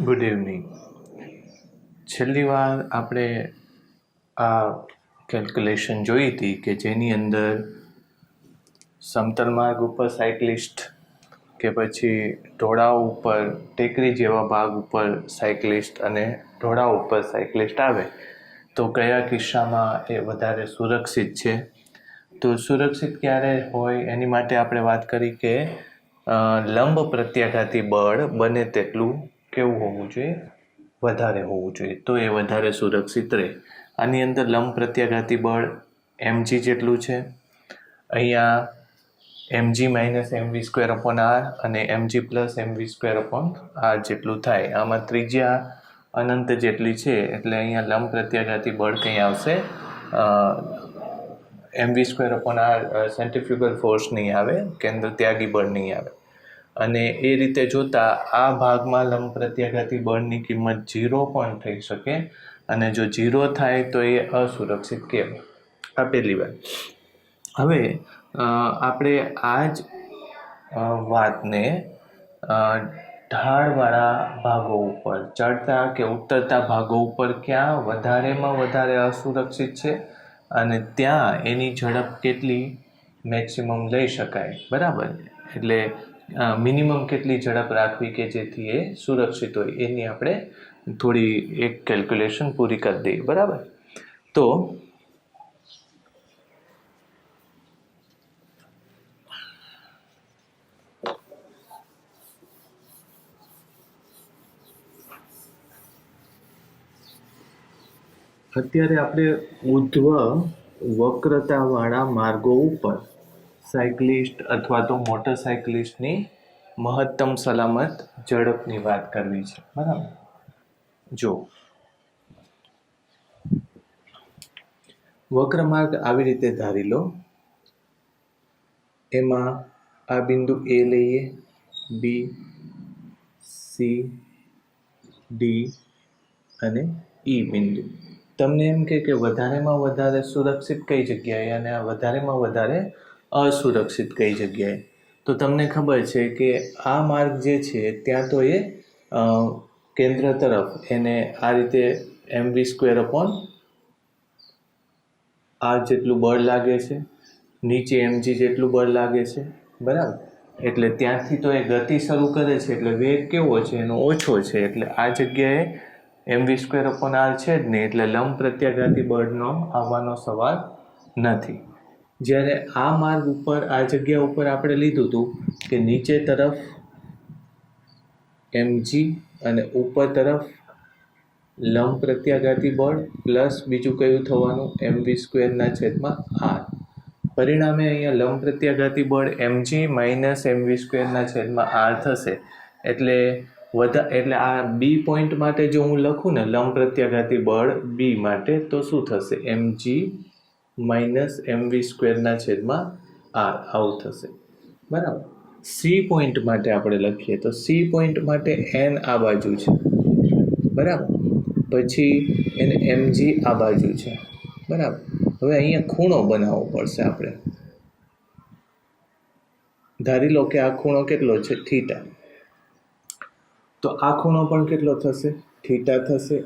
Good evening. છેલ્લી વાર આપણે આ કેલ્ક્યુલેશન જોઈ હતી કે જેની અંદર સમતલ માર્ગ ઉપર સાયકલિસ્ટ કે પછી ઢોળાવ ઉપર ટેકરી જેવા ભાગ ઉપર સાયકલિસ્ટ અને ઢોળાવ ઉપર સાયકલિસ્ટ આવે તો કયા કિસ્સામાં એ વધારે સુરક્ષિત છે. તો સુરક્ષિત ક્યારે હોય એની માટે આપણે વાત કરી કે લંબ પ્રત્યાઘાતી બળ બને તેટલું કેવું હોવું જોઈએ, વધારે હોવું જોઈએ, તો એ વધારે સુરક્ષિત રહે. આની અંદર લંબ પ્રત્યાઘાતી બળ mg જેટલું છે. અહીંયા mg minus mv square upon r અને mg plus mv square upon r જેટલું થાય. આમાં ત્રિજ્યા અનંત જેટલી છે એટલે અહીંયા લંબ પ્રત્યાઘાતી બળ કંઈ આવશે mv square upon r centrifugal force નહીં આવે, કેન્દ્ર ત્યાગી બળ નહીં આવે. અને એ રીતે જોતાં આ ભાગમાં લંબ પ્રત્યાઘાતી બળની કિંમત 0 પણ થઈ શકે અને જો 0 થાય તો એ અસુરક્ષિત કહેવાય. આ પહેલી વાત. હવે આપણે આ જ વાતને ઢાળવાળા ભાગો ઉપર, ચડતા કે ઉતરતા ભાગો ઉપર ક્યાં વધારેમાં વધારે અસુરક્ષિત છે અને ત્યાં એની ઝડપ કેટલી મેક્સિમમ લઈ શકાય, બરાબર, એટલે મિનિમમ કેટલી ઝડપ રાખવી કે જેથી એ સુરક્ષિત હોય એની આપણે થોડી એક કેલ્ક્યુલેશન પૂરી કરી દઈએ, બરાબર. તો અત્યારે આપણે ઉધ્વ વક્રતાવાળા માર્ગો ઉપર સાયકલિસ્ટ અથવા તો મોટરસાયકલિસ્ટની મહત્તમ સલામત ઝડપની વાત કરવી છે, બરાબર. જો વક્ર માર્ગ આવી રીતે ધારી લો, એમાં આ બિંદુ એ લઈએ, બી, સી, ડી અને ઈ બિંદુ. તમને એમ કે વધારેમાં વધારે સુરક્ષિત કઈ જગ્યાએ અને આ વધારેમાં વધારે અસુરક્ષિત કઈ જગ્યાએ. તો તમને ખબર છે કે આ માર્ગ જે છે ત્યાં તો એ કેન્દ્ર તરફ એને આ રીતે mv સ્ક્વેર અપોન આર જેટલું બળ લાગે છે, નીચે mg જેટલું બળ લાગે છે, બરાબર. એટલે ત્યાંથી તો એ ગતિ શરૂ કરે છે એટલે વેગ કેવો છે એનો ઓછો છે, એટલે આ જગ્યાએ mv સ્ક્વેર અપોન આર છે જ નહીં, એટલે લંબ પ્રત્યાઘાતી બળનો આવવાનો સવાલ નથી. જ્યારે આ માર્ગ ઉપર આ જગ્યા ઉપર આપણે લીધું હતું કે નીચે તરફ mg અને ઉપર તરફ લંબ પ્રત્યાઘાતી બળ પ્લસ બીજું કયું થવાનું mv સ્ક્વેરના છેદમાં આર. પરિણામે અહીંયા લંબ પ્રત્યાઘાતી બળ mg માઇનસ mv સ્ક્વેરના છેદમાં આર થશે. એટલે આ બી પોઈન્ટ માટે જો હું લખું ને લંબ પ્રત્યાઘાતી બળ બી માટે તો શું થશે, mg માઇનસ mv સ્ક્વેરના છેદમાં આર આવું થશે, બરાબર. સી પોઈન્ટ માટે આપણે લખીએ તો સી પોઈન્ટ માટે એન આ બાજુ છે, બરાબર, પછી એને mg આ બાજુ છે, બરાબર. હવે અહીંયા ખૂણો બનાવવો પડશે આપણે. ધારી લો કે આ ખૂણો કેટલો છે, થીટા. તો આ ખૂણો પણ કેટલો થશે, થીટા થશે.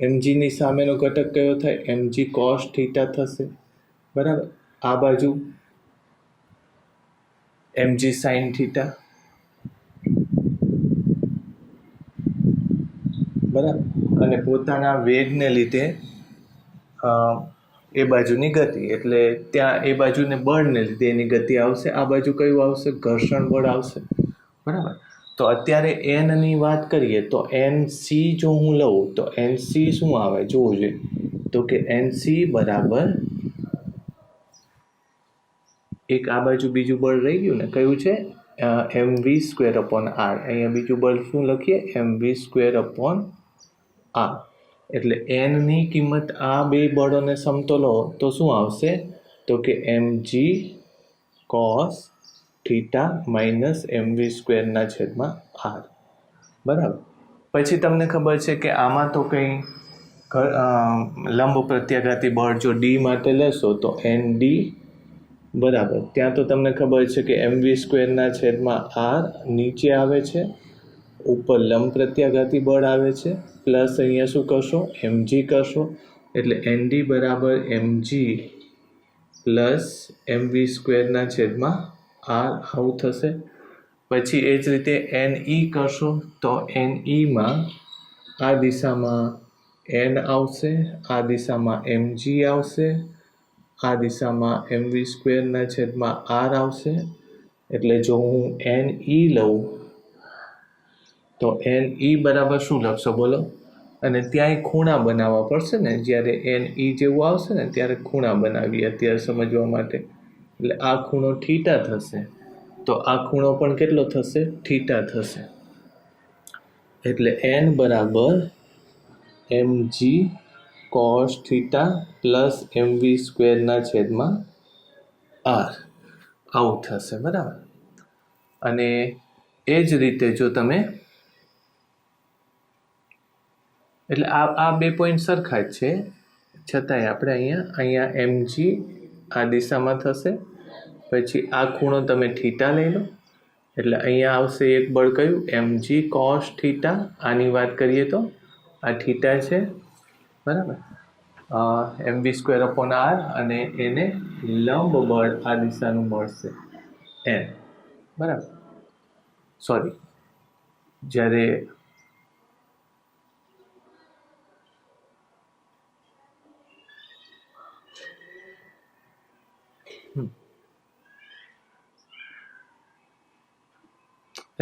mgની સામેનો ઘટક કયો થાય, mg cos થીટા થશે, બરાબર. આ બાજુ mg sin થીટા, બરાબર. અને પોતાના વેગને લીધે એ બાજુની ગતિ, એટલે ત્યાં એ બાજુને બળને લીધે એની ગતિ આવશે. આ બાજુ કયું આવશે, ઘર્ષણ બળ આવશે, બરાબર. તો અત્યારે એનની વાત કરીએ તો nc જો હું લઉં તો nc શું આવે જોવું જોઈએ, તો કે nc બરાબર એક આ બાજુ બીજું બળ રહી ગયું ને, કયું છે mv સ્ક્વેર અપોન આર. અહીંયા બીજું બળ શું લખીએ, mv સ્ક્વેર અપોન આર. એટલે એનની કિંમત આ બે બળોને સમતોલો તો શું આવશે, તો કે mg cos theta minus mv સ્ક્વેરના છેદમાં આર, બરાબર. પછી તમને ખબર છે કે આમાં તો કંઈ લંબ પ્રત્યાઘાતી બળ જો ડી માટે લેશો તો nd બરાબર, ત્યાં તો તમને ખબર છે કે mv સ્ક્વેરના છેદમાં આર નીચે આવે છે, ઉપર લંબ પ્રત્યાઘાતી બળ આવે છે પ્લસ અહીંયા શું કરશો mg કરશો એટલે ND બરાબર mg પ્લસ mv સ્ક્વેરના છેદમાં r આવું થશે. પછી એ જ રીતે NE કરશો તો NE માં આ દિશામાં n આવશે, આ દિશામાં mg આવશે, આ દિશામાં mv સ્ક્વેરના છેદમાં r આવશે. એટલે જો હું NE લઉં તો NE બરાબર શું લખશો બોલો? અને ત્યાંય ખૂણા બનાવવા પડશે ને, જ્યારે NE જેવું આવશે ને ત્યારે ખૂણા બનાવીએ અત્યારે સમજવા માટે. એટલે આ ખૂણો થીટા થશે, તો આ ખૂણો પણ કેટલો થશે? થીટા થશે. એટલે n બરાબર mg cos theta plus mv સ્ક્વેરના છેદમાં r આવું થશે, બરાબર. અને એ જ રીતે જો તમે એટલે આ બે પોઈન્ટ સરખા જ છે, છતાંય આપણે અહીંયા mg આ દિશામાં થશે. પછી આ ખૂણો તમે થીટા લઈ લો એટલે અહીંયા આવશે એક બળ કયું? mg cos theta. આની વાત કરીએ તો આ થીટા છે, બરાબર. mv સ્ક્વેર અપોન r અને એને લંબ બળ આ દિશાનું મળશે n, બરાબર. સોરી, જ્યારે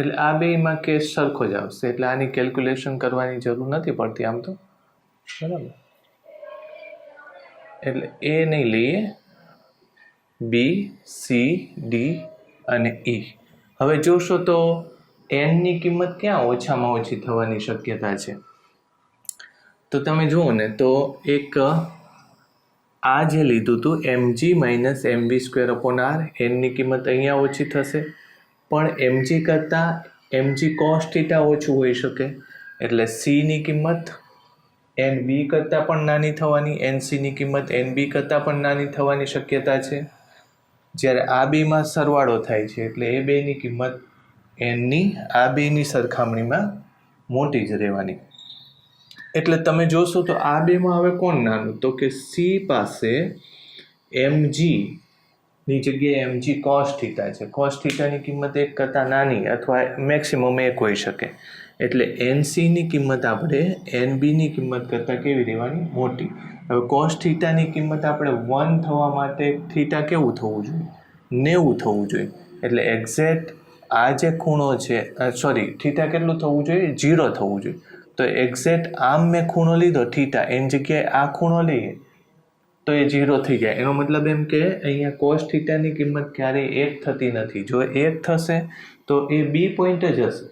એટલે આ બેમાં કેસ સરખો જ આવશે, એટલે આની કેલ્ક્યુલેશન કરવાની જરૂર નથી પડતી આમ તો, બરાબર. એટલે એ નહીં લઈએ, બી, સી, ડી અને ઈ. હવે જોશો તો એનની કિંમત ક્યાં ઓછામાં ઓછી થવાની શક્યતા છે? તો તમે જુઓ ને તો એક આ જે લીધું હતું mg minus mv square upon r, એનની કિંમત અહીંયા ઓછી થશે, પણ mg કરતાં mg cos થીટા ઓછું હોઈ શકે. એટલે સીની કિંમત nb કરતાં પણ નાની થવાની, ncની કિંમત nb કરતાં પણ નાની થવાની શક્યતા છે. જ્યારે આ બેમાં સરવાળો થાય છે એટલે એ બેની કિંમત nની આ બેની સરખામણીમાં મોટી જ રહેવાની. એટલે તમે જોશો તો આ બેમાં હવે કોણ નાનું? તો કે સી પાસે mg ની જગ્યાએ mg cos થીટા છે. cos થીટાની કિંમત 1 કરતાં નાની અથવા મેક્સિમમ 1 હોઈ શકે. એટલે ncની કિંમત આપણે nbની કિંમત કરતાં કેવી રહેવાની? મોટી. હવે cos થીટાની કિંમત આપણે 1 થવા માટે થીટા કેવું થવું જોઈએ? 90 થવું જોઈએ. એટલે એક્ઝેક્ટ આ જે ખૂણો છે, સોરી, થીટા કેટલું થવું જોઈએ? 0 થવું જોઈએ. તો એક્ઝેક્ટ આમ મેં ખૂણો લીધો થીટા, એની જગ્યાએ આ ખૂણો લઈએ તો એ 0 થઈ જાય. એનો મતલબ એમ કે અહીંયા cos થીટાની કિંમત ક્યારેય 1 થતી નથી. જો 1 થશે તો એ બી પોઈન્ટ જ હશે.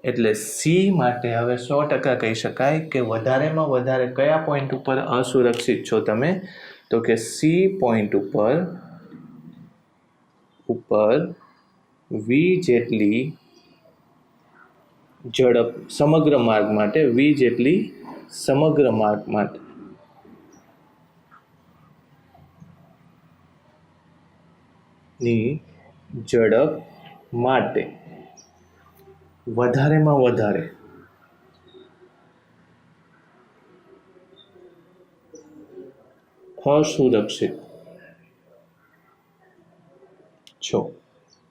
એટલે સી માટે હવે 100% કહી શકાય કે વધારેમાં વધારે કયા પોઈન્ટ ઉપર અસુરક્ષિત છો તમે? તો કે સી પોઈન્ટ ઉપર v જેટલી ઝડપ સમગ્ર માર્ગ માટે, v જેટલી સમગ્ર માર્ગ માટે ની ઝડપ માટે વધારેમાં વધારે અસુરક્ષિત છો,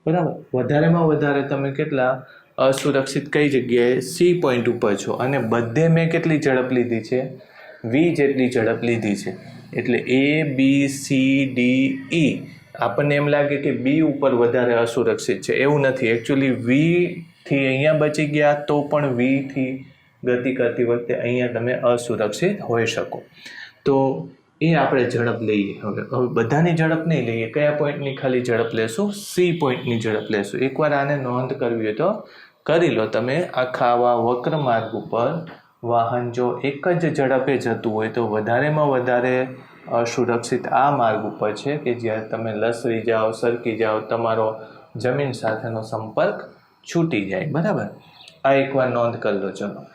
બરાબર. વધારેમાં વધારે તમે કેટલા અસુરક્ષિત કઈ જગ્યાએ? સી પોઈન્ટ ઉપર છો. અને બધે મેં કેટલી ઝડપ લીધી છે? v જેટલી ઝડપ લીધી છે. એટલે એ બી સી ડી ઈ આપણને એમ લાગે કે બી ઉપર વધારે અસુરક્ષિત છે, એવું નથી. એકચ્યુઅલી વીથી અહીંયા બચી ગયા તો પણ વીથી ગતિ કરતી વખતે અહીંયા તમે અસુરક્ષિત હોઈ શકો. તો એ આપણે ઝડપ લઈએ. હવે બધાની ઝડપ નહીં લઈએ, કયા પોઈન્ટની ખાલી ઝડપ લેશું? સી પોઈન્ટની ઝડપ લેશું. એકવાર આને નોંધ કરવી હોય તો કરી લો તમે. આખા આવા વક્ર માર્ગ ઉપર વાહન જો એક જ ઝડપે જતું હોય તો વધારેમાં વધારે અસુરક્ષિત આ માર્ગ ઉપર છે કે જ્યારે તમે લસરી જાઓ, સરકી જાઓ, તમારો જમીન સાથેનો સંપર્ક છૂટી જાય, બરાબર. આ એકવાર નોંધ કરી લો. ચલો,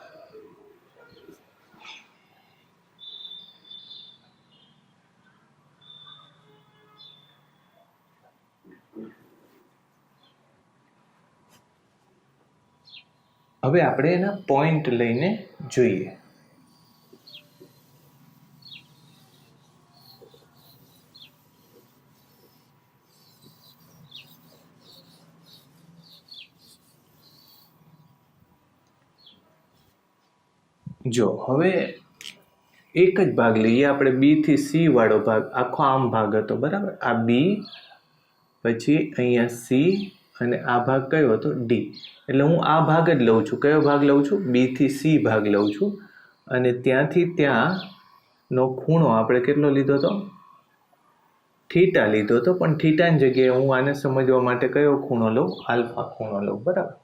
હવે આપણે એના પોઈન્ટ લઈને જોઈએ. જો હવે એક જ ભાગ લઈએ આપણે, બી થી સી વાળો ભાગ, આખો આમ ભાગ હતો બરાબર. આ બી, પછી અહીંયા સી, અને આ ભાગ કયો હતો? ડી. એટલે હું આ ભાગ જ લઉં છું. કયો ભાગ લઉં છું? બી થી સી ભાગ લઉં છું. અને ત્યાંથી ત્યાંનો ખૂણો આપણે કેટલો લીધો હતો? થીટા લીધો હતો. પણ થીટાની જગ્યાએ હું આને સમજવા માટે કયો ખૂણો લઉં? આલ્ફા ખૂણો લઉં બરાબર.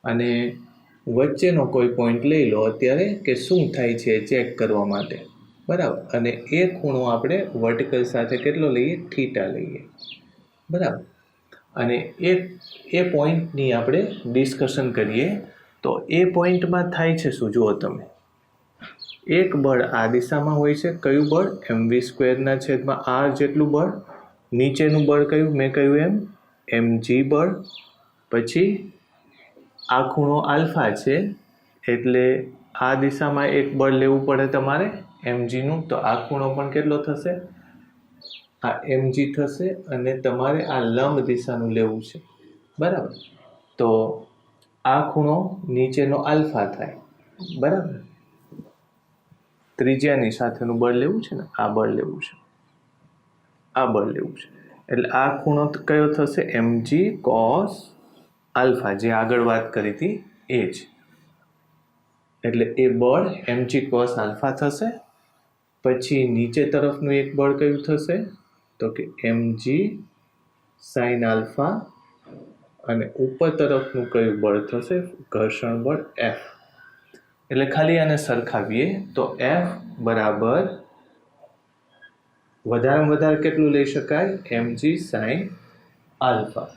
અને વચ્ચેનો કોઈ પોઈન્ટ લઈ લો અત્યારે કે શું થાય છે ચેક કરવા માટે બરાબર. અને એ ખૂણો આપણે વર્ટિકલ સાથે કેટલો લઈએ? થીટા લઈએ બરાબર. અને એ પોઈન્ટની આપણે ડિસ્કશન કરીએ. તો એ પોઈન્ટમાં થાય છે શું જુઓ તમે, એક બળ આ દિશામાં હોય છે. કયું બળ? mv²/r જેટલું બળ. નીચેનું બળ કયું? મેં કહ્યું એમ mg બળ. પછી આ ખૂણો આલ્ફા છે એટલે આ દિશામાં એક બળ લેવું પડે તમારે mgનું. તો આ ખૂણો પણ કેટલો થશે? આ mg થશે. અને તમારે આ લંબ દિશાનું લેવું છે બરાબર. તો આ ખૂણો નીચેનો આલ્ફા થાય બરાબર. ત્રિજ્યાની સાથેનું બળ લેવું છે ને, આ બળ લેવું છે, આ બળ લેવું છે. એટલે આ ખૂણો કયો થશે? mg cos આલ્ફા, જે આગળ વાત કરી હતી એ જ. એટલે એ બળ mg cos આલ્ફા થશે. પછી નીચે તરફનું એક બળ કયું થશે? તો કે mg sin આલ્ફા. અને ઉપર તરફનું કયું બળ થશે? ઘર્ષણ બળ F. એટલે ખાલી આને સરખાવીએ તો F બરાબર વધારેમાં વધારે કેટલું લઈ શકાય? mg sin alpha.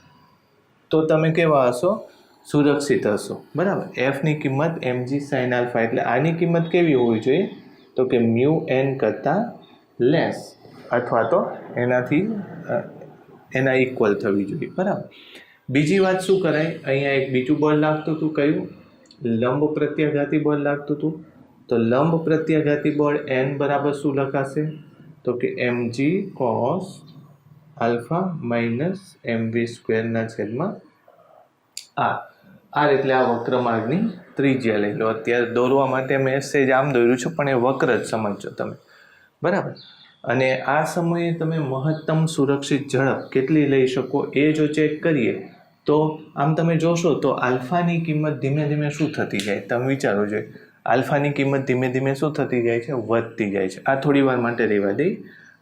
તો તમે કેવા હશો? સુરક્ષિત હશો બરાબર. એફની કિંમત mg sin આલ્ફા, એટલે આની કિંમત કેવી હોવી જોઈએ? તો કે μn કરતાં લેસ અથવા તો એના ઇક્વલ થવી જોઈએ બરાબર. બીજી વાત શું કરાય? અહીંયા એક બીજું બળ લાગતું હતું. કયું? લંબ પ્રત્યાઘાતી બળ લાગતું હતું. તો લંબ પ્રત્યાઘાતી બળ n બરાબર શું લખાશે? તો કે mg cos alpha minus mv²/r. એટલે આ વક્રમાર્ગની ત્રિજ્યા લઈ લો. અત્યારે દોરવા માટે મેં સેજ આમ દોર્યું છે, પણ એ વક્ર જ સમજજો તમે બરાબર. અને આ સમયે તમે મહત્તમ સુરક્ષિત ઝડપ કેટલી લઈ શકો એ જો ચેક કરીએ તો આમ તમે જોશો તો આલ્ફાની કિંમત ધીમે ધીમે શું થતી જાય? તમે વિચારો જોઈએ. આલ્ફાની કિંમત ધીમે ધીમે શું થતી જાય છે? વધતી જાય છે. આ થોડી વાર માટે રહેવા દઈ.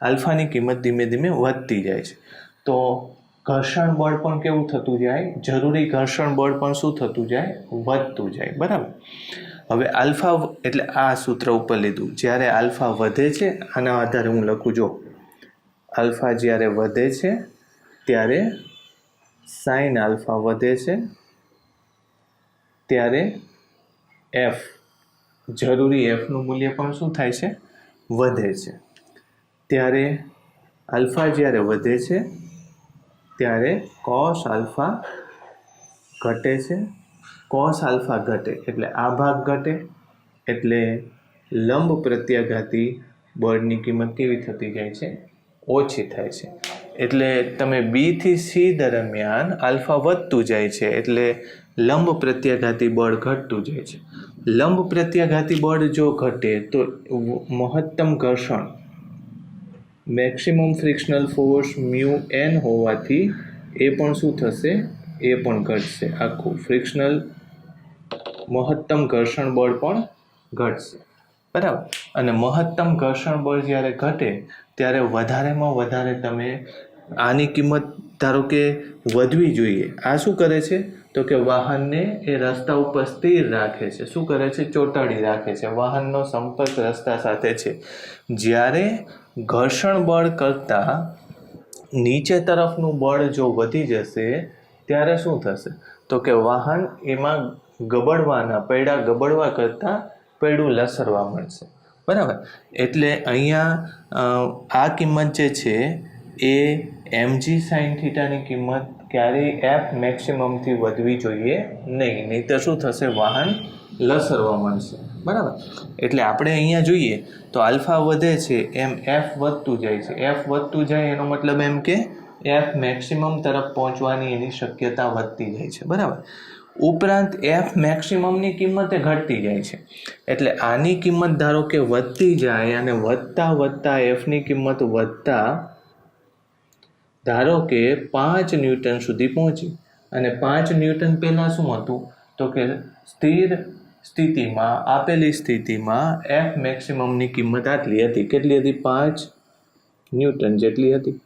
આલ્ફાની કિંમત ધીમે ધીમે વધતી જાય છે. તો ઘર્ષણ બળ પણ કેવું થતું જાય? જરૂરી ઘર્ષણ બળ પણ શું થતું જાય? વધતું જાય બરાબર. હવે આલ્ફા એટલે આ સૂત્ર ઉપર લીધું. જ્યારે આલ્ફા વધે છે, આના આધારે હું લખું જો, આલ્ફા જ્યારે વધે છે ત્યારે સાઇન આલ્ફા વધે છે, ત્યારે એફ જરૂરી એફનું મૂલ્ય પણ શું થાય છે? વધે છે. ત્યારે આલ્ફા જ્યારે વધે છે ત્યારે કોસ આલ્ફા ઘટે છે. કોસ આલ્ફા ઘટે એટલે આ ભાગ ઘટે, એટલે લંબ પ્રત્યાઘાતી બળની કિંમત કેવી થતી જાય છે? ઓછી થાય છે. એટલે તમે બી થી સી દરમિયાન આલ્ફા વધતું જાય છે, એટલે લંબ પ્રત્યાઘાતી બળ ઘટતું જાય છે. લંબ પ્રત્યાઘાતી બળ જો ઘટે તો મહત્તમ ઘર્ષણ મેક્સિમમ ફ્રિક્શનલ ફોર્સ μn હોવાથી એ પણ શું થશે? એ પણ ઘટશે. આખું ફ્રિક્શનલ મહત્તમ ઘર્ષણ બળ પણ ઘટશે બરાબર. અને મહત્તમ ઘર્ષણ બળ જ્યારે ઘટે ત્યારે વધારેમાં વધારે તમે આની કિંમત ધારો કે વધવી જોઈએ. આ શું કરે છે? તો કે વાહનને એ રસ્તા ઉપર સ્થિર રાખે છે. શું કરે છે? ચોંટાડી રાખે છે. વાહનનો સંપર્ક રસ્તા સાથે છે. જ્યારે ઘર્ષણ બળ કરતાં નીચે તરફનું બળ જો વધી જશે ત્યારે શું થશે? તો કે વાહન એમાં પૈડા ગબડવા કરતાં પૈડું લસરવા મળશે બરાબર. એટલે અહીંયા આ કિંમત જે છે એ mg સાઇન થીટાની કિંમત ક્યારેય એફ મેક્સિમમથી વધવી જોઈએ નહીં, નહીં તો શું થશે, વાહન લસરવા માંડશે, બરાબર. એટલે આપણે અહીંયા જોઈએ તો આલ્ફા વધે છે એમ એફ વધતું જાય છે. એફ વધતું જાય એનો મતલબ એમ કે એફ મેક્સિમમ તરફ પહોંચવાની એની શક્યતા વધતી જાય છે, બરાબર. ઉપરાંત એફ મેક્સિમમની કિંમત એ ઘટતી જાય છે. એટલે આની કિંમત ધારો કે વધતી જાય અને વધતા વધતા એફની કિંમત વધતા ધારો કે 5 ન્યૂટન સુધી પહોંચી. અને 5 ન્યૂટન પહેલાં શું હતું તો કે સ્થિર સ્થિતિમાં, આપેલી સ્થિતિમાં એફ મેક્સિમમની કિંમત આટલી હતી. કેટલી હતી? 5 ન્યૂટન જેટલી હતી,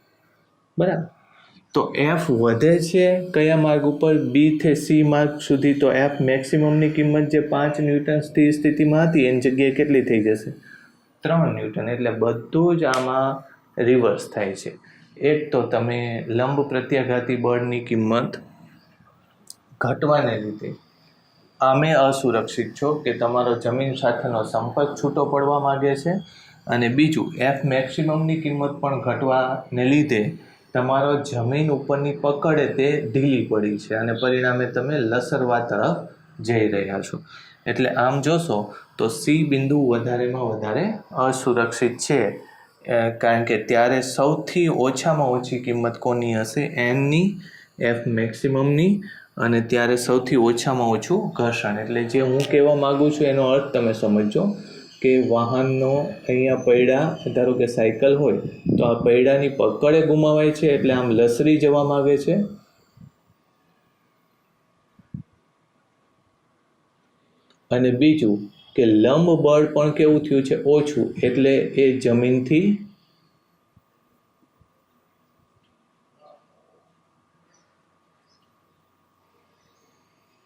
બરાબર. તો એફ વધે છે કયા માર્ગ ઉપર? બી થી સી માર્ગ સુધી. તો એફ મેક્સિમમની કિંમત જે 5 ન્યૂટન સ્થિર સ્થિતિમાં હતી એની જગ્યાએ કેટલી થઈ જશે? 3 ન્યૂટન. એટલે બધું જ આમાં રિવર્સ થાય છે. એક તો તમે લંબ પ્રત્યાઘાતી બળની કિંમત ઘટવાને લીધે આમે અસુરક્ષિત છો કે તમારો જમીન સાથેનો સંપર્ક છૂટો પડવા માગે છે, અને બીજું એફ મેક્સિમમની કિંમત પણ ઘટવાને લીધે તમારો જમીન ઉપરની પકડ તે ઢીલી પડી છે અને પરિણામે તમે લસરવા તરફ જઈ રહ્યા છો. એટલે આમ જોશો તો સી બિંદુ વધારેમાં વધારે અસુરક્ષિત છે, કારણ કે ત્યારે સૌથી ઓછામાં ઓછી કિંમત કોની હશે? એનની, એફ મેક્સિમમની, અને ત્યારે સૌથી ઓછામાં ઓછું ઘર્ષણ. એટલે જે હું કહેવા માગું છું એનો અર્થ તમે સમજો કે વાહનનો અહીંયા પૈડા, ધારો કે સાયકલ હોય તો આ પૈડાની પકડે ગુમાવાય છે, એટલે આમ લસરી જવા માગે છે. અને બીજું કે લંબ બળ પણ કેવું થયું છે? ઓછું. એટલે એ જમીનથી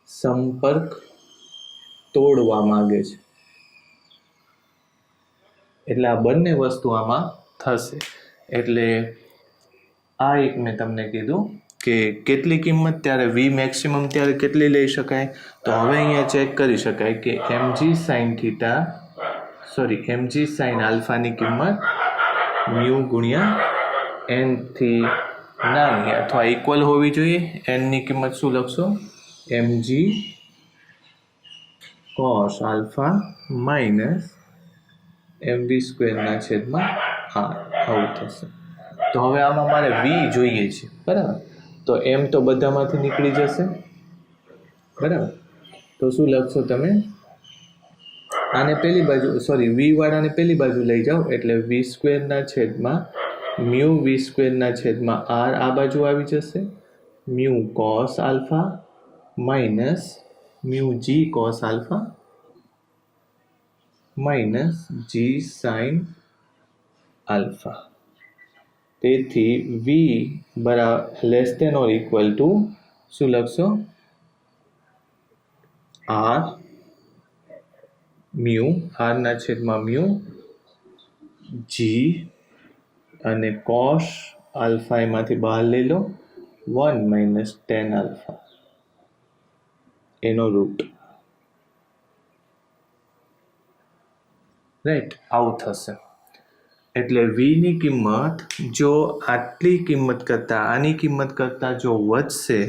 સંપર્ક તોડવા માંગે છે. એટલે આ બંને વસ્તુ આમાં થશે. એટલે આ એક મેં તમને કીધું કે કેટલી કિંમત ત્યારે વી મેક્સિમમ ત્યારે કેટલી લઈ શકાય. તો હવે અહીંયા ચેક કરી શકાય કે એમજી સાઇન આલ્ફાની કિંમત મ્યુ ગુણ્યા એનથી નાની અથવા ઇક્વલ હોવી જોઈએ. એનની કિંમત શું લખશો? Mg cos alpha minus mv સ્ક્વેરના છેદમાં r. આવું થશે. તો હવે આમાં મારે વી જોઈએ છે, બરાબર. તો એમ તો બધામાંથી નીકળી જશે, બરાબર. તો શું લખશો તમે? આને પેલી બાજુ, સોરી, વી વાળાને પેલી બાજુ લઈ જાઓ, એટલે વી સ્ક્વેરના છેદમાં મ્યુ વી સ્ક્વેરના છેદમાં r આ બાજુ આવી જશે. Mu cos alpha minus mu g cos alpha minus g sine alpha. તેથી v less than or equal to શું લખશો? આર મ્યુ, આરના છેદમાં મ્યુ જી અને કોસ આલ્ફા એમાંથી બહાર લઈ લો, 1 માઇનસ ટેન આલ્ફા એનો રૂટ. રાઈટ, આવું થશે. એટલે વીની કિંમત જો આટલી કિંમત કરતાં, આની કિંમત કરતાં જો વધશે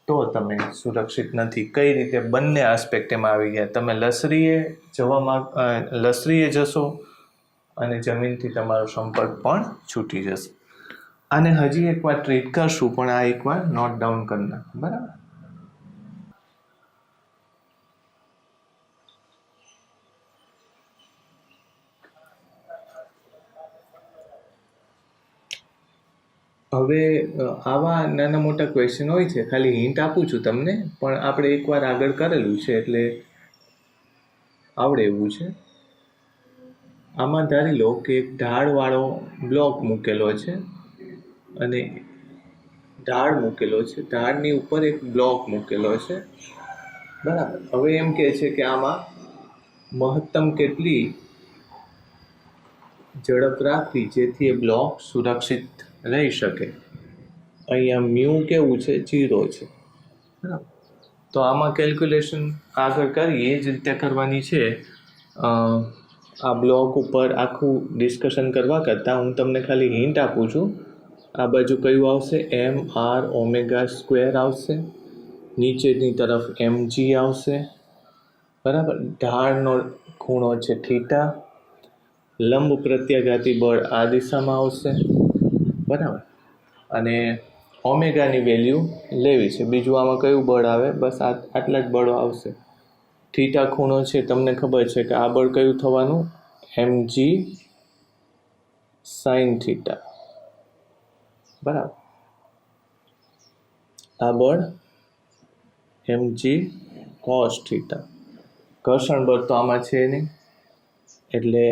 તો તમે સુરક્ષિત નથી. કઈ રીતે? બંને આસ્પેક્ટ એમાં આવી ગયા. તમે લસરીએ જશો અને જમીનથી તમારો સંપર્ક પણ છૂટી જશે. આને હજી એકવાર ટ્રીટ કરશું, પણ આ એકવાર નોટ ડાઉન કરી નાખો, બરાબર. હવે આવા નાના મોટા ક્વેશ્ચન હોય છે, ખાલી હિન્ટ આપું છું તમને, પણ આપણે એકવાર આગળ કરેલું છે એટલે આવડે એવું છે. આમાં ધારી લો કે એક ઢાળવાળો બ્લોક મૂકેલો છે અને ઢાળ મૂકેલો છે, ઢાળની ઉપર એક બ્લોક મૂકેલો છે, બરાબર. હવે એમ કહે છે કે આમાં મહત્તમ કેટલી ઝડપ રાખવી જેથી એ બ્લોક સુરક્ષિત રહી શકે. અહીંયા મ્યુ કેવું છે? 0 છે, બરાબર. તો આમાં કેલ્ક્યુલેશન આગળ કરીએ એ જ રીતે કરવાની છે. આ બ્લોક ઉપર આખું ડિસ્કશન કરવા કરતાં હું તમને ખાલી હિન્ટ આપું છું. આ બાજુ કયું આવશે? એમ આર ઓમેગા સ્ક્વેર આવશે, નીચેની તરફ mg આવશે, બરાબર. ઢાળનો ખૂણો છે થીટા, લંબ પ્રત્યાઘાતી બળ આ દિશામાં આવશે, બરાબર. અને ઓમેગાની વેલ્યુ લેવી છે. બીજું આમાં કયું બળ આવે? બસ આટલા જ બળો આવશે. થીટા ખૂણો છે, તમને ખબર છે કે આ બળ કયું થવાનું? mg સાઇન થીટા, બરાબર. આ બળ mg cos થીટા. ઘર્ષણ બળ તો આમાં છે નહીં, એટલે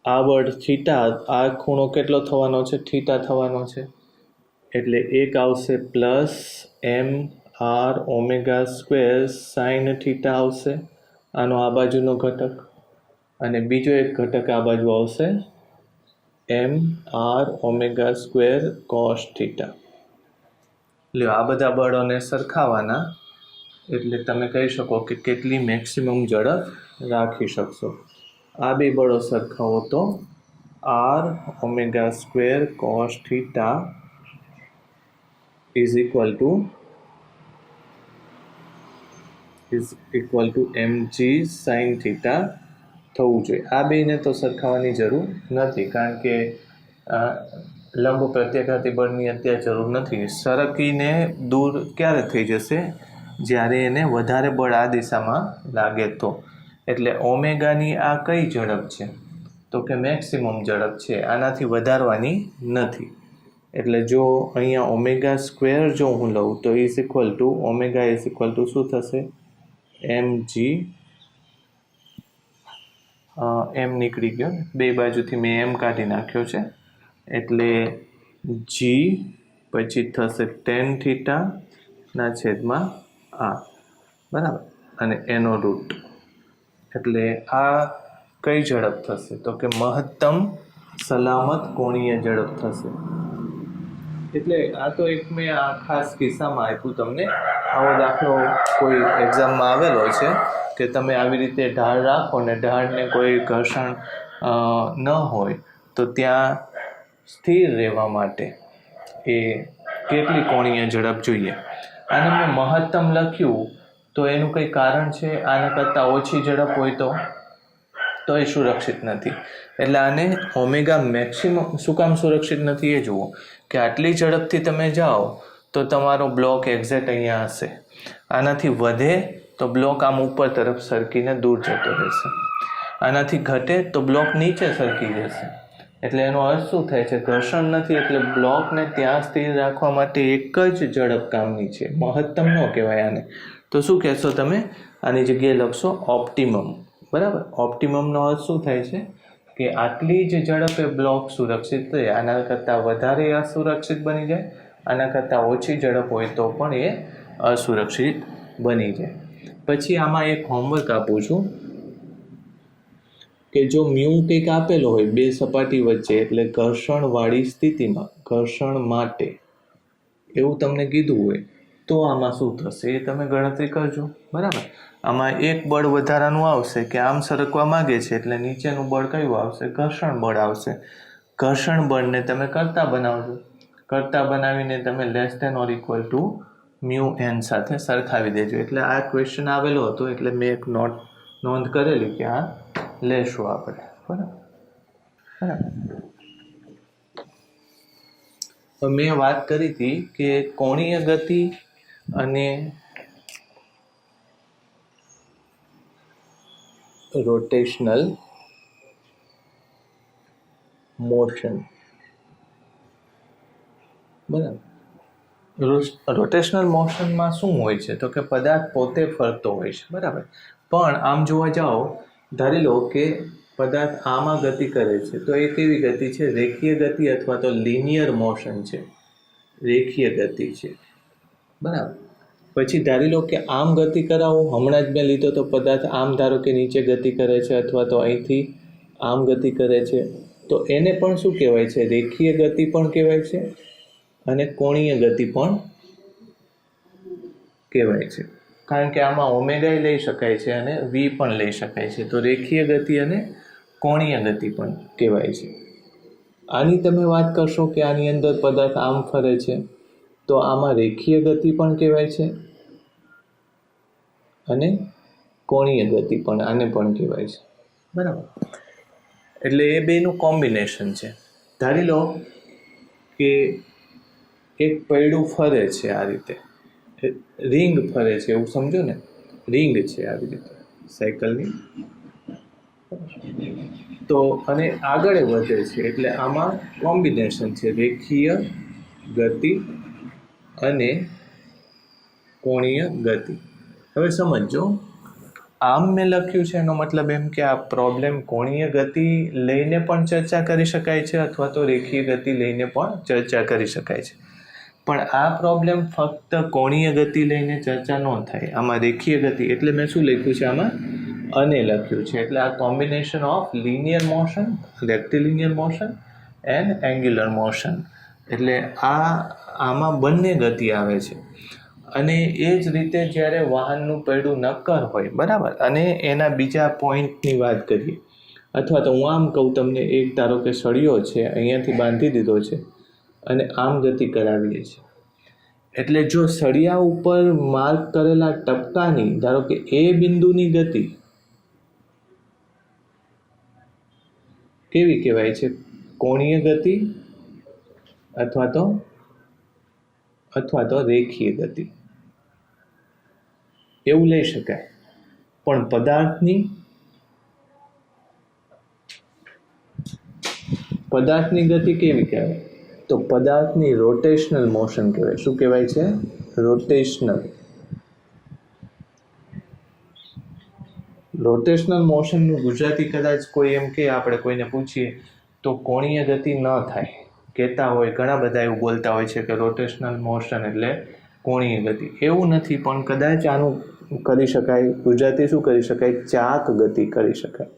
આ બળ થીટા, આ ખૂણો કેટલો થવાનો છે? થીટા થવાનો છે. એટલે એક આવશે plus m r omega square sine theta આવશે, આનો આ બાજુનો ઘટક. અને બીજો એક ઘટક આ બાજુ આવશે m r omega square cos theta. એટલે આ બધા બળોને સરખાવાના, એટલે તમે કહી શકો કે કેટલી મેક્સિમમ ઝડપ રાખી શકશો. આ બે બળો સરખાવો તો r omega square cos theta is equal to mg sine theta થવું જોઈએ. આ બેને તો સરખાવવાની જરૂર નથી, કારણ કે લંબ પ્રત્યાઘાતી બળની અત્યારે જરૂર નથી. સરકીને દૂર ક્યારે થઈ જશે? જ્યારે એને વધારે બળ આ દિશામાં લાગે તો. એટલે ઓમેગાની આ કઈ ઝડપ છે? તો કે મેક્સિમમ ઝડપ છે, આનાથી વધારવાની નથી. એટલે જો અહીંયા ઓમેગા સ્ક્વેર જો હું લઉં તો is equal two omega is equal to શું થશે? mg એમ નીકળી ગયો, બે બાજુથી મેં એમ કાઢી નાખ્યો છે, એટલે g પછી થશે ટેન થીટાના છેદમાં આ, બરાબર. અને એનો રૂટ. એટલે આ કઈ ઝડપ થશે? તો કે મહત્તમ સલામત કોણીય ઝડપ થશે. એટલે આ તો એક મેં આ ખાસ કિસ્સામાં આપ્યું તમને. આવો દાખલો કોઈ એક્ઝામમાં આવેલો છે કે તમે આવી રીતે ઢાળ રાખો ને ઢાળને કોઈ ઘર્ષણ ન હોય તો ત્યાં સ્થિર રહેવા માટે એ કેટલી કોણીય ઝડપ જોઈએ. આને મેં મહત્તમ લખ્યું તો એનું કંઈ કારણ છે. આના કરતાં ઓછી ઝડપ હોય તો એ સુરક્ષિત નથી. એટલે આને ઓમેગા મેક્સિમમ શું કામ સુરક્ષિત નથી એ જુઓ કે આટલી ઝડપથી તમે જાઓ તો તમારો બ્લોક એક્ઝેક્ટ અહીંયા હશે. આનાથી વધે તો બ્લોક આમ ઉપર તરફ સરકીને દૂર જતો રહેશે. આનાથી ઘટે તો બ્લોક નીચે સરકી જશે. એટલે એનો અર્થ શું થાય છે? ઘર્ષણ નથી, એટલે બ્લોકને ત્યાં સ્થિર રાખવા માટે એક જ ઝડપ કામની છે. મહત્તમ ન કહેવાય આને. તો શું કહેશો તમે? આની જગ્યાએ લખશો ઓપ્ટિમમ, બરાબર. ઓપ્ટિમમનો અર્થ શું થાય છે? કે આટલી જ ઝડપે બ્લોક સુરક્ષિત રહે, આના કરતાં વધારે અસુરક્ષિત બની જાય, આના કરતાં ઓછી ઝડપ હોય તો પણ એ અસુરક્ષિત બની જાય. પછી આમાં એક હોમવર્ક આપું છું કે જો મ્યુ કંઈક આપેલો હોય બે સપાટી વચ્ચે, એટલે ઘર્ષણવાળી સ્થિતિમાં, ઘર્ષણ માટે એવું તમને કીધું હોય તો આમાં શું થશે એ તમે ગણતરી કરજો, બરાબર. આમાં એક બળ વધારાનું આવશે કે આમ સરકવા માગે છે, એટલે નીચેનું બળ કયું આવશે? ઘર્ષણ બળ આવશે. ઘર્ષણ બળને તમે કરતા બનાવજો. કરતા બનાવીને તમે less than or equal to mu n સાથે સરખાવી દેજો. એટલે આ ક્વેશ્ચન આવેલો હતો, એટલે મેં એક નોંધ કરેલી કે આ લેશું આપણે, બરાબર. મેં વાત કરી હતી કે કોણીય ગતિ અને રોટેશનલ મોશન, બરાબર. રોટેશનલ મોશનમાં શું હોય છે? તો કે પદાર્થ પોતે ફરતો હોય છે, બરાબર. પણ આમ જોવા જાઓ, ધારી લો કે પદાર્થ આમાં ગતિ કરે છે, તો એ કેવી ગતિ છે? રેખીય ગતિ અથવા તો લિનિયર મોશન છે, રેખીય ગતિ છે, બરાબર. પછી ધારી લો કે આમ ગતિ કરાવો, હમણાં જ મેં લીધો તો પદાર્થ આમ ધારો કે નીચે ગતિ કરે છે, અથવા તો અહીંથી આમ ગતિ કરે છે, તો એને પણ શું કહેવાય છે? રેખીય ગતિ પણ કહેવાય છે અને કોણીય ગતિ પણ કહેવાય છે. કારણ કે આમાં ઓમેગા લઈ શકાય છે અને વી પણ લઈ શકાય છે, તો રેખીય ગતિ અને કોણીય ગતિ પણ કહેવાય છે. આની તમે વાત કરશો કે આની અંદર પદાર્થ આમ ફરે છે, તો આમાં રેખીય ગતિ પણ કહેવાય છે અને કોણીય ગતિ પણ આને પણ કહેવાય છે, બરાબર. એટલે એ બેનું કોમ્બિનેશન છે. ધારી લો કે એક પૈડું ફરે છે, આ રીતે રિંગ ફરે છે, એવું સમજો ને, રિંગ છે આવી રીતે સાયકલની, તો અને આગળ વધે છે, એટલે આમાં કોમ્બિનેશન છે રેખીય ગતિ અને કોણીય ગતિ. હવે સમજો, આમ મેં લખ્યું છે એનો મતલબ એમ કે આ પ્રોબ્લેમ કોણીય ગતિ લઈને પણ ચર્ચા કરી શકાય છે અથવા તો રેખીય ગતિ લઈને પણ ચર્ચા કરી શકાય છે. પણ આ પ્રોબ્લેમ ફક્ત કોણીય ગતિ લઈને ચર્ચા ન થાય, આમાં રેખીય ગતિ, એટલે મેં શું લખ્યું છે આમાં અને લખ્યું છે. એટલે આ combination of linear motion, rectilinear motion and angular motion, એટલે આમાં બંને ગતિ આવે છે. અને એ જ રીતે જ્યારે વાહનનું પૈડું નક્કર હોય, બરાબર, અને એના બીજા પોઈન્ટની વાત કરીએ, અથવા તો હું આમ કહું તમને, એક ધારો કે સળિયો છે, અહીંયાથી બાંધી દીધો છે અને આમ ગતિ કરાવીએ છીએ, એટલે જો સળિયા ઉપર માર્ક કરેલા ટપકાની, ધારો કે એ બિંદુની ગતિ કેવી કહેવાય છે? કોણીય ગતિ અથવા તો રેખીય ગતિ, એવું લઈ શકાય. પણ પદાર્થની ગતિ કેવી કહેવાય? તો પદાર્થની રોટેશનલ મોશન કહેવાય. શું કહેવાય છે? રોટેશનલ મોશનનું ગુજરાતી કદાચ કોઈ એમ કે, આપણે કોઈને પૂછીએ તો કોણીય ગતિ ન થાય, કહેતા હોય, ઘણા બધા એવું બોલતા હોય છે કે રોટેશનલ મોશન એટલે કોણીય ગતિ. એવું નથી, પણ કદાચ આનું કરી શકાય, ગુજરાતી શું કરી શકાય? ચાક ગતિ કરી શકાય,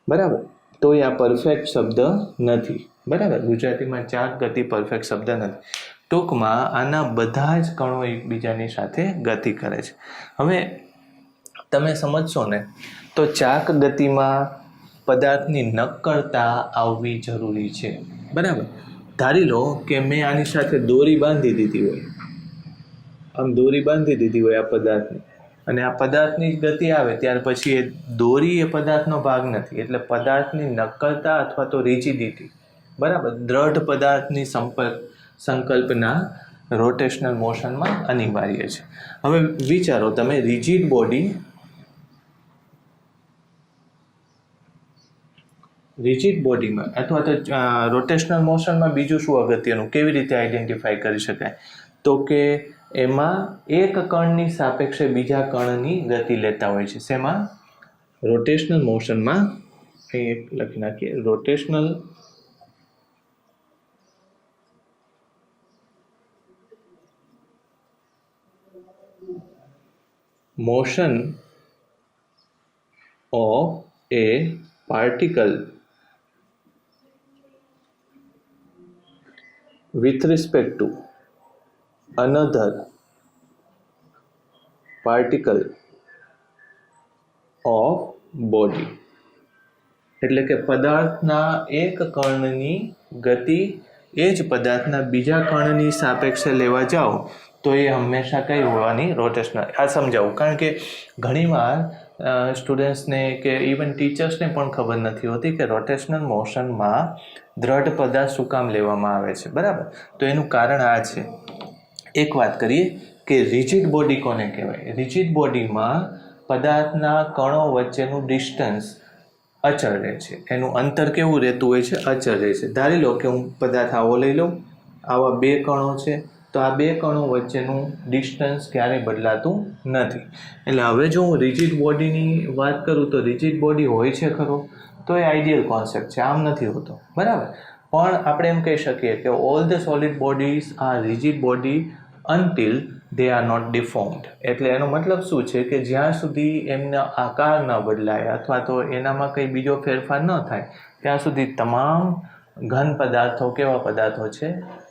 બરાબર. તો એ આ પરફેક્ટ શબ્દ નથી, બરાબર. ગુજરાતીમાં ચાક ગતિ પરફેક્ટ શબ્દ નથી. ટૂંકમાં આના બધા જ કણો એકબીજાની સાથે ગતિ કરે છે. હવે તમે સમજશો ને, તો ચાક ગતિમાં પદાર્થની નક્કરતા આવવી જરૂરી છે, બરાબર. ધારી લો કે મેં આની સાથે દોરી બાંધી દીધી હોય, આમ દોરી બાંધી દીધી હોય આ પદાર્થની, અને આ પદાર્થની જ ગતિ આવે, ત્યાર પછી એ દોરી એ પદાર્થનો ભાગ નથી, એટલે પદાર્થની નક્કરતા અથવા તો રિજિડિટી, બરાબર, દ્રઢ પદાર્થની સંકલ્પના રોટેશનલ મોશનમાં અનિવાર્ય છે. હવે વિચારો તમે, રિજિડ બોડીમાં અથવા તો રોટેશનલ મોશનમાં બીજું શું અગત્યનું, કેવી રીતે આઈડેન્ટિફાઈ કરી શકાય? તો કે એમાં એક કણની સાપેક્ષે બીજા કણની ગતિ લેતા હોય છે. શેમાં? રોટેશનલ મોશનમાં. અહીં એક લખી નાખીએ, rotational motion of a particle with respect to another particle of body, એટલે કે પદાર્થના એક કણની ગતિ એ જ પદાર્થના બીજા કણની સાપેક્ષે લેવા જાઓ તો એ હંમેશા કઈ હોવાની? રોટેશનલ. આ સમજાવું, કારણ કે ઘણીવાર સ્ટુડન્ટ્સને કે ઇવન ટીચર્સને પણ ખબર નથી હોતી કે રોટેશનલ મોશનમાં દ્રઢ પદાર્થ શું કામ લેવામાં આવે છે, બરાબર. તો એનું કારણ આ છે. એક વાત કરીએ કે રિજિડ બોડી કોને કહેવાય? રિજિડ બોડીમાં પદાર્થના કણો વચ્ચેનું ડિસ્ટન્સ અચળ રહે છે, એનું અંતર કેવું રહેતું હોય છે? અચળ રહે છે. ધારી લો કે હું પદાર્થ આવો લઈ લઉં, આવા બે કણો છે, તો આ બે કણો વચ્ચેનું ડિસ્ટન્સ ક્યારેય બદલાતું નથી. એટલે હવે જો હું રિજિડ બોડીની વાત કરું તો રિજિડ બોડી હોય છે ખરો? તો એ આઈડિયલ કોન્સેપ્ટ છે, આમ નથી હોતો, બરાબર. પણ આપણે એમ કહી શકીએ કે all the solid bodies are rigid body until they are not deformed. એટલે એનો મતલબ શું છે કે જ્યાં સુધી એમના આકાર ન બદલાય અથવા તો એનામાં કંઈ બીજો ફેરફાર ન થાય ત્યાં સુધી તમામ ઘન પદાર્થો કેવા પદાર્થો છે?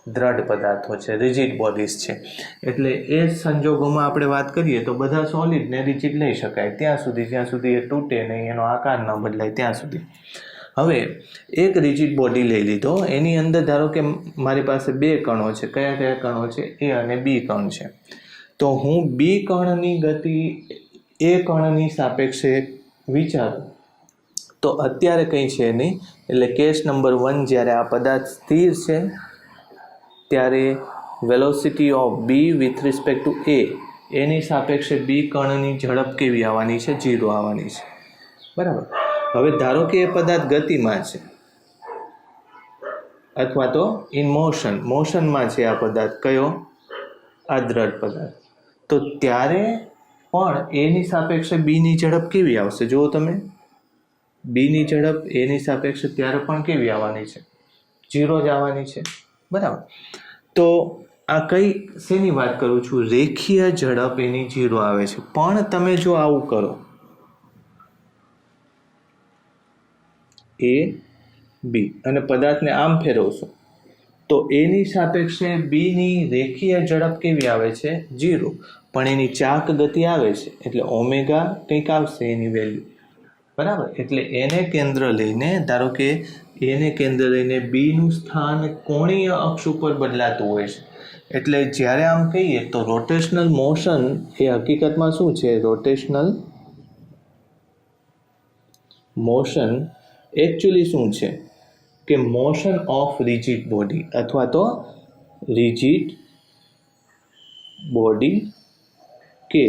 દ્રઢ પદાર્થો છે, રિજિડ બોડીઝ છે. એટલે એ સંજોગોમાં આપણે વાત કરીએ તો બધા સોલિડને રિજિડ લઈ શકાય ત્યાં સુધી એ તૂટે નહીં, એનો આકાર ન બદલાય ત્યાં સુધી. હવે એક રિજિડ બોડી લઈ લીધો, એની અંદર ધારો કે મારી પાસે બે કણો છે. કયા કયા કણો છે? એ અને બી કણ છે. તો હું બી કણની ગતિ એ કણની સાપેક્ષે વિચારું તો અત્યારે કંઈ છે નહીં. એટલે કેસ નંબર 1, જ્યારે આ પદાર્થ સ્થિર છે ત્યારે velocity of B with respect to A, એની સાપેક્ષે બી કણની ઝડપ કેવી આવવાની છે? 0 આવવાની છે. બરાબર. હવે ધારો કે એ પદાર્થ ગતિમાં છે અથવા તો ઇન મોશનમાં છે આ પદાર્થ. કયો? આ દ્રઢ પદાર્થ. તો ત્યારે પણ એની સાપેક્ષે બીની ઝડપ કેવી આવશે? જુઓ તમે, બીની ઝડપ એની સાપેક્ષે ત્યારે પણ કેવી આવવાની છે? 0 જ આવવાની છે. બરાબર. તો આ શેની વાત કરું છું? રેખીય ઝડપ એની 0 આવે છે. પણ તમે જો આવું કરો, એ બી અને પદાર્થને આમ ફેરવશો તો એની સાપેક્ષે બીની રેખીય ઝડપ કેવી આવે છે? 0. પણ એની ચાક ગતિ આવે છે એટલે ઓમેગા કંઈક આવશે એની વેલ્યુ. બરાબર. એટલે એને કેન્દ્ર લઈને, ધારો કે એને કેન્દ્ર લઈને બીનું સ્થાન કોણીય અક્ષ ઉપર બદલાતું હોય છે. એટલે જ્યારે આમ કહીએ તો રોટેશનલ મોશન એ હકીકતમાં શું છે? રોટેશનલ મોશન એકચ્યુઅલી શું છે? કે મોશન ઓફ રિજિડ બોડી અથવા તો રિજિડ બોડી કે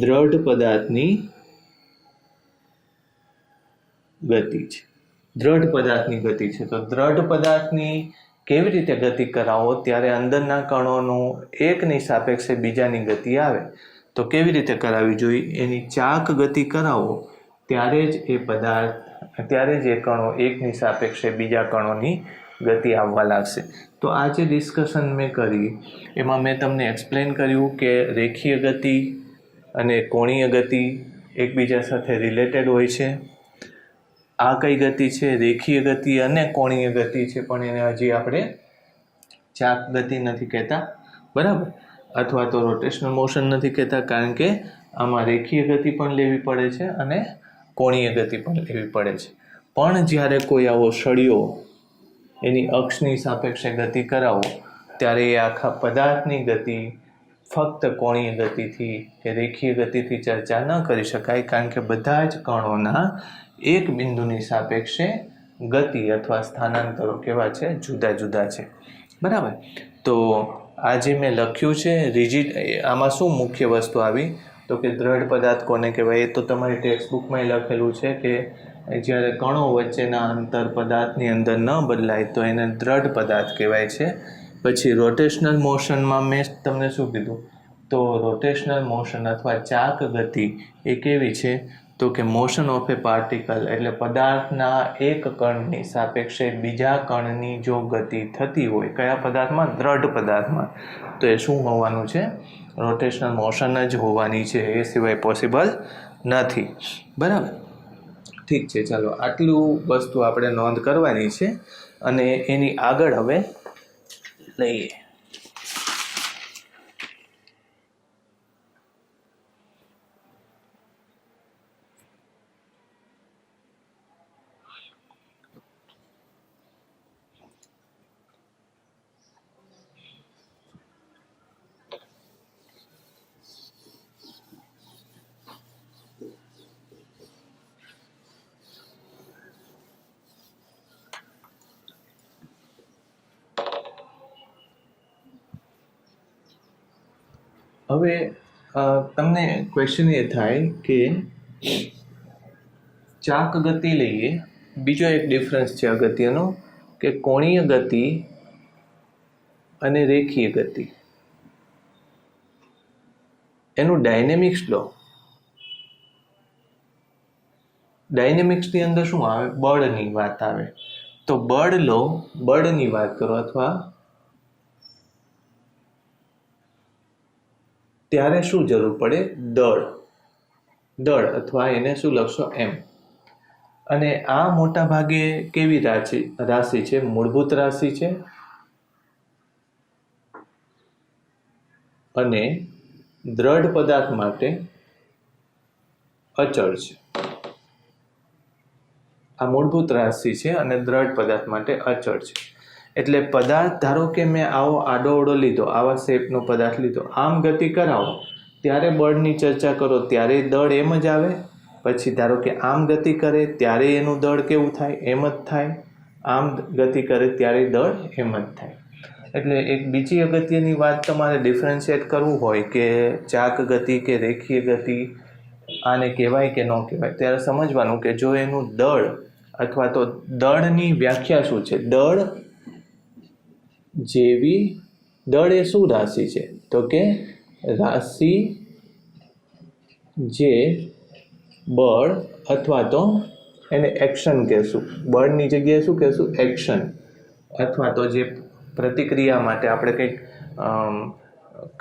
દ્રઢ પદાર્થની ગતિ છે. દ્રઢ પદાર્થની ગતિ છે. તો દ્રઢ પદાર્થની કેવી રીતે ગતિ કરાવો? ત્યારે અંદરના કણોનું એકની સાપેક્ષે બીજાની ગતિ આવે તો કેવી રીતે કરાવવી જોઈએ? એની ચાક ગતિ કરાવો ત્યારે જ એ કણો એકની સાપેક્ષે બીજા કણોની ગતિ આવવા લાગશે. તો આ જે ડિસ્કશન મેં કરી એમાં મેં તમને એક્સપ્લેન કર્યું કે રેખીય ગતિ અને કોણીય ગતિ એકબીજા સાથે રિલેટેડ હોય છે. આ કઈ ગતિ છે? રેખીય ગતિ અને કોણીય ગતિ છે, પણ એને હજી આપણે ચાક ગતિ નથી કહેતા. બરાબર. અથવા તો રોટેશનલ મોશન નથી કહેતા, કારણ કે આમાં રેખીય ગતિ પણ લેવી પડે છે અને કોણીય ગતિ પણ લેવી પડે છે. પણ જ્યારે કોઈ આવો સળિયો એની અક્ષની સાપેક્ષે ગતિ કરાવો ત્યારે એ આખા પદાર્થની ગતિ ફક્ત કોણીય ગતિથી કે રેખીય ગતિથી ચર્ચા ન કરી શકાય, કારણ કે બધા જ કણોના એક બિંદુની સાપેક્ષે ગતિ અથવા સ્થાનાંતરો કેવા છે? જુદા જુદા છે. બરાબર. તો આ જે મેં લખ્યું છે રિજિડ, આમાં શું મુખ્ય વસ્તુ આવી? તો કે દ્રઢ પદાર્થ કોને કહેવાય? એ તો તમારી ટેક્સ્ટબુકમાં લખેલું છે કે જ્યારે કણો વચ્ચેના અંતર પદાર્થની અંદર ન બદલાય તો એને દ્રઢ પદાર્થ કહેવાય છે. પછી રોટેશનલ મોશનમાં મેં તમને શું કીધું? તો રોટેશનલ મોશન અથવા ચાક ગતિ એ કેવી છે? તો કે મોશન ઓફ એ પાર્ટિકલ, એટલે પદાર્થના એક કણની સાપેક્ષે બીજા કણની જો ગતિ થતી હોય, કયા પદાર્થમાં? દ્રઢ પદાર્થમાં, તો એ શું હોવાનું છે? રોટેશનલ મોશન જ હોવાની છે. એ સિવાય પોસિબલ નથી. બરાબર. ઠીક છે. ચાલો, આટલું વસ્તુ આપણે નોંધ કરવાની છે અને એની આગળ હવે લઈએ. હવે તમને ક્વેશ્ચન એ થાય કે ચાક ગતિ લઈએ, બીજો એક ડિફરન્સ છે અગત્યનો કે કોણીય ગતિ અને રેખીય ગતિ, એનું ડાયનેમિક્સ લો. ડાયનેમિક્સની અંદર શું આવે? બળની વાત આવે. તો બળ લો, બળની વાત કરો અથવા ત્યારે શું જરૂર પડે? દળ અથવા એને શું લખશો? એમ. અને આ મોટા ભાગે કેવી રાશિ છે? મૂળભૂત રાશિ છે. અને દ્રઢ પદાર્થ માટે અચળ છે. આ મૂળભૂત રાશિ છે અને દ્રઢ પદાર્થ માટે અચળ છે. એટલે પદાર્થ, ધારો કે મેં આવો આડોઅવળો લીધો, આવા શેપનો પદાર્થ લીધો, આમ ગતિ કરાવો ત્યારે બળની ચર્ચા કરો ત્યારે દળ એમ જ આવે. પછી ધારો કે આમ ગતિ કરે ત્યારે એનું દળ કેવું થાય? એમ જ થાય. આમ ગતિ કરે ત્યારે દળ એમ જ થાય. એટલે એક બીજી અગત્યની વાત, તમારે ડિફરન્શિએટ કરવું હોય કે ચાક ગતિ કે રેખીય ગતિ આને કહેવાય કે ન કહેવાય, ત્યારે સમજવાનું કે જો એનું દળ અથવા તો દળની વ્યાખ્યા શું છે. દળ જેવી, દળ એ શું રાશિ છે? તો કે રાશિ જે બળ અથવા તો એને એક્શન કહેશું. બળની જગ્યાએ શું કહેશું? એક્શન. અથવા તો જે પ્રતિક્રિયા માટે આપણે કંઈક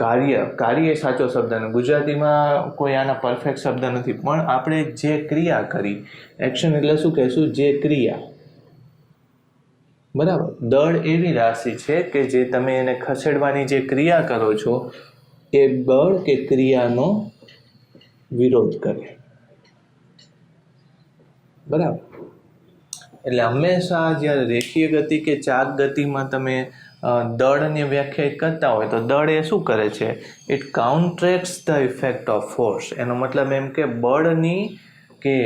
કાર્ય એ સાચો શબ્દ નથી. ગુજરાતીમાં કોઈ આના પરફેક્ટ શબ્દ નથી, પણ આપણે જે ક્રિયા કરી, એક્શન એટલે શું કહેશું? જે ક્રિયા. બરાબર. દળ એવી રાશિ છે કે જે તમે એને ખસેડવાની જે ક્રિયા કરો છો એ બળ કે ક્રિયાનો વિરોધ કરે. બરાબર. એટલે હંમેશા જ્યારે રેખીય ગતિ કે ચાક ગતિમાં તમે દળને વ્યાખ્યાયિત કરતા હોય તો દળ એ શું કરે છે? It counteracts the effect of force. એનો મતલબ એમ કે બળની કે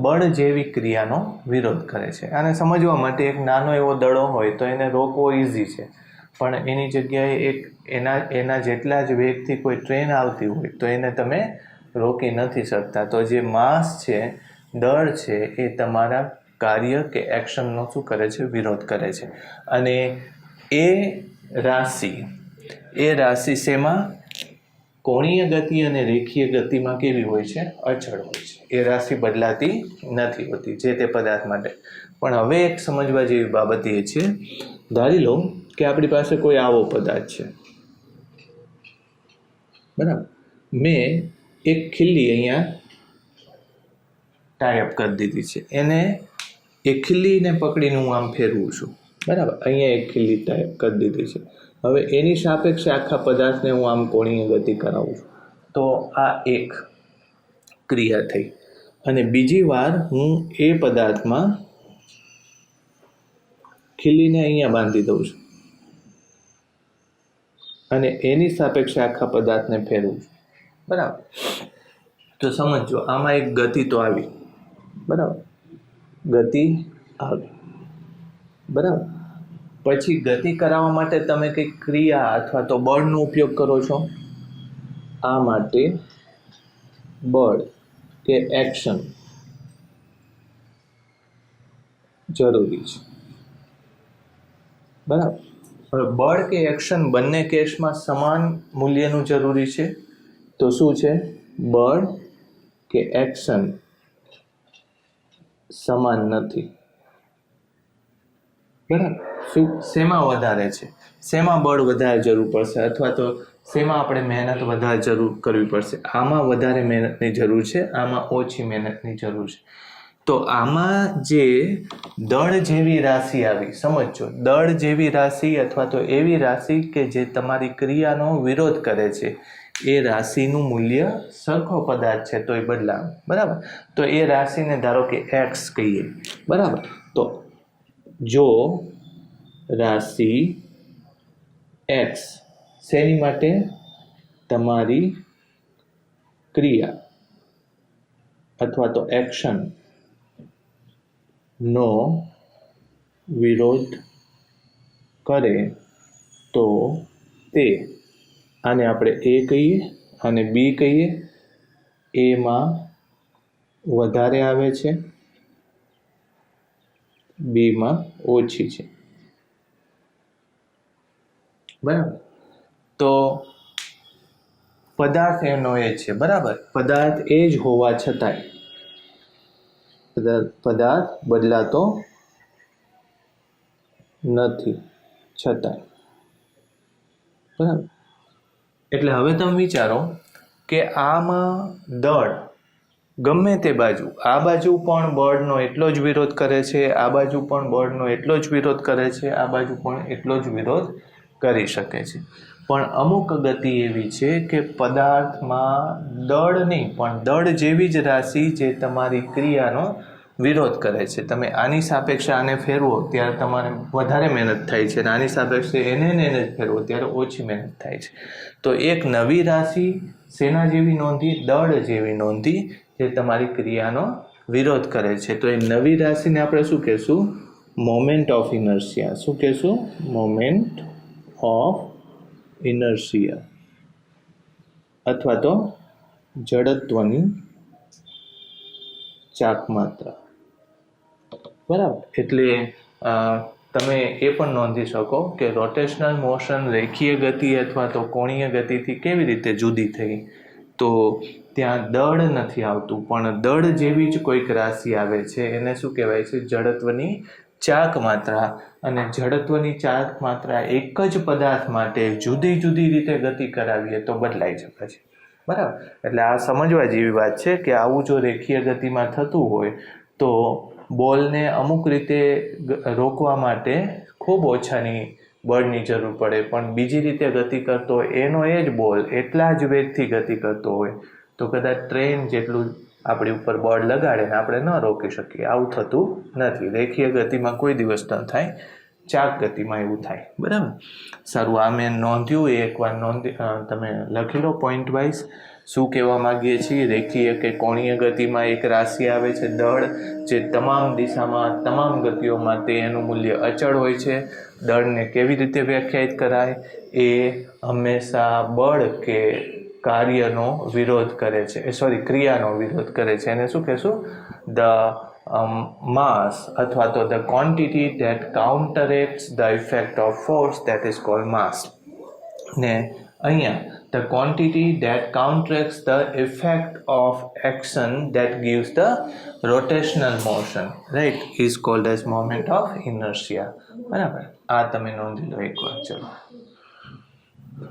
બળ જેવી ક્રિયાનો વિરોધ કરે છે. આને સમજવા માટે એક નાનો એવો દડો હોય તો એને રોકવો ઇઝી છે, પણ એની જગ્યાએ એક એના જેટલા જ વેગથી કોઈ ટ્રેન આવતી હોય તો એને તમે રોકી નથી શકતા. તો જે માસ છે, દળ છે, એ તમારા કાર્ય કે એક્શનનો શું કરે છે? વિરોધ કરે છે. અને એ રાશિ શેમાં? કોણીય ગતિ અને રેખીય ગતિમાં કેવી હોય છે? અચળ હોય છે. એ રાશિ બદલાતી નથી હોતી જે તે પદાર્થ માટે. પણ હવે એક સમજવા જેવી બાબત એ છે, ધારી લો કે આપણી પાસે કોઈ આવો પદાર્થ છે. બરાબર. મેં એક ખીલ્લી અહીંયા ટાઈઅપ કરી દીધી છે. એને એ ખીલ્લીને પકડીને હું આમ ફેરવું છું. બરાબર. અહીંયા એક ખીલ્લી ટાઈપ કરી દીધી છે. હવે એની સાપેક્ષે આખા પદાર્થને હું આમ કોણીય ગતિ કરાવું છું. તો આ એક ક્રિયા થઈ. અને બીજી વાર હું એ પદાર્થમાં ખીલ્લીને અહીંયા બાંધી દઉં છું અને એની સાપેક્ષે આખા પદાર્થને ફેરવું છું. બરાબર. તો સમજો, આમાં એક ગતિ તો આવી. બરાબર. ગતિ આવી. બરાબર. પછી ગતિ કરાવવા માટે તમે કંઈક ક્રિયા અથવા તો બળનો ઉપયોગ કરો છો. આ માટે બળ કે એક્શન જરૂરી છે. બરાબર. હવે બળ કે એક્શન બંને કેસમાં સમાન મૂલ્યનું જરૂરી છે. તો શું છે? બળ કે એક્શન સમાન નથી. બરાબર. શું શેમાં વધારે છે? શેમાં બળ વધારે જરૂર પડશે અથવા તો શેમાં આપણે મહેનત વધારે જરૂર કરવી પડશે? આમાં વધારે મહેનતની જરૂર છે, આમાં ઓછી મહેનતની જરૂર છે. તો આમાં જે દળ જેવી રાશિ આવી, સમજો, દળ જેવી રાશિ અથવા તો એવી રાશિ કે જે તમારી ક્રિયાનો વિરોધ કરે છે, એ રાશિનું મૂલ્ય સરખો પદાર્થ છે તો એ બદલાવે. બરાબર. તો એ રાશિને ધારો કે એક્સ કહીએ. બરાબર. તો જો રાશિ એક્સ શેની માટે? તમારી ક્રિયા અથવા તો એક્શન નો વિરોધ કરે તો તે, આને આપણે એ કહીએ અને બી કહીએ, એમાં વધારે આવે છે, બીમાં ઓછી છે. બરાબર. તો પદાર્થ એનો એ છે. બરાબર. પદાર્થ એ જ હોવા છતાંય પદાર્થ બદલાતો નથી છતાંય. બરાબર. એટલે હવે તમે વિચારો કે આમાં દળ ગમે તે બાજુ, આ બાજુ પણ બળનો એટલો જ વિરોધ કરે છે, આ બાજુ પણ બળનો એટલો જ વિરોધ કરે છે, આ બાજુ પણ એટલો જ વિરોધ કરી શકે છે. પણ અમુક ગતિ એવી છે કે પદાર્થમાં દળ નહીં પણ દળ જેવી જ રાશિ જે તમારી ક્રિયાનો વિરોધ કરે છે. તમે આની સાપેક્ષે આને ફેરવો ત્યારે તમારે વધારે મહેનત થાય છે અને આની સાપેક્ષે એને જ ફેરવો ત્યારે ઓછી મહેનત થાય છે. તો એક નવી રાશિ શેના જેવી નોંધી? દળ જેવી નોંધી જે તમારી ક્રિયાનો વિરોધ કરે છે. તો એ નવી રાશિને આપણે શું કહેશું? Moment of inertia. શું કહેશું? મોમેન્ટ ઓફ ઇનર્શિયા અથવા તો જડત્વની ચાકમાત્રા. બરાબર. એટલે તમે એ પણ નોંધી શકો કે રોટેશનલ મોશન રેખીય ગતિ અથવા તો કોણીય ગતિથી કેવી રીતે જુદી થઈ? તો ત્યાં દળ નથી આવતું પણ દળ જેવી જ કોઈક રાશિ આવે છે, એને શું કહેવાય છે? જડત્વની ચાક માત્રા. અને જડત્વની ચાક માત્રા એક જ પદાર્થ માટે જુદી જુદી રીતે ગતિ કરાવીએ તો બદલાઈ શકે છે. બરાબર. એટલે આ સમજવા જેવી વાત છે કે આવું જો રેખીય ગતિમાં થતું હોય તો બોલને અમુક રીતે રોકવા માટે ખૂબ ઓછાની બળની જરૂર પડે, પણ બીજી રીતે ગતિ કરતો હોય એનો એ જ બોલ એટલા જ વેગથી ગતિ કરતો હોય તો કદાચ ટ્રેન જેટલું આપણી ઉપર બળ લગાડે ને આપણે ન રોકી શકીએ. આવું થતું નથી. રેખીય ગતિમાં કોઈ દિવસ ન થાય, ચાક ગતિમાં એવું થાય. બરાબર. સારું, આ મેં નોંધ્યું. એ એકવાર તમે લખી લો પોઈન્ટ વાઇઝ શું કહેવા માગીએ છીએ. રેખીય કે કોણીય ગતિમાં એક રાશિ આવે છે દળ, જે તમામ દિશામાં તમામ ગતિઓ માટે એનું મૂલ્ય અચળ હોય છે. દળને કેવી રીતે વ્યાખ્યાયિત કરાય? એ હંમેશા બળ કે કાર્યનો વિરોધ કરે છે, ક્રિયાનો વિરોધ કરે છે. એને શું કહેશું? ધ માસ અથવા તો the quantity that counteracts the effect of force that is called mass. ને અહીંયા the quantity that counteracts the effect of action that gives the rotational motion, right, is called as moment of inertia. બરાબર. આ તમે નોંધી લો એકવાર. ચલો.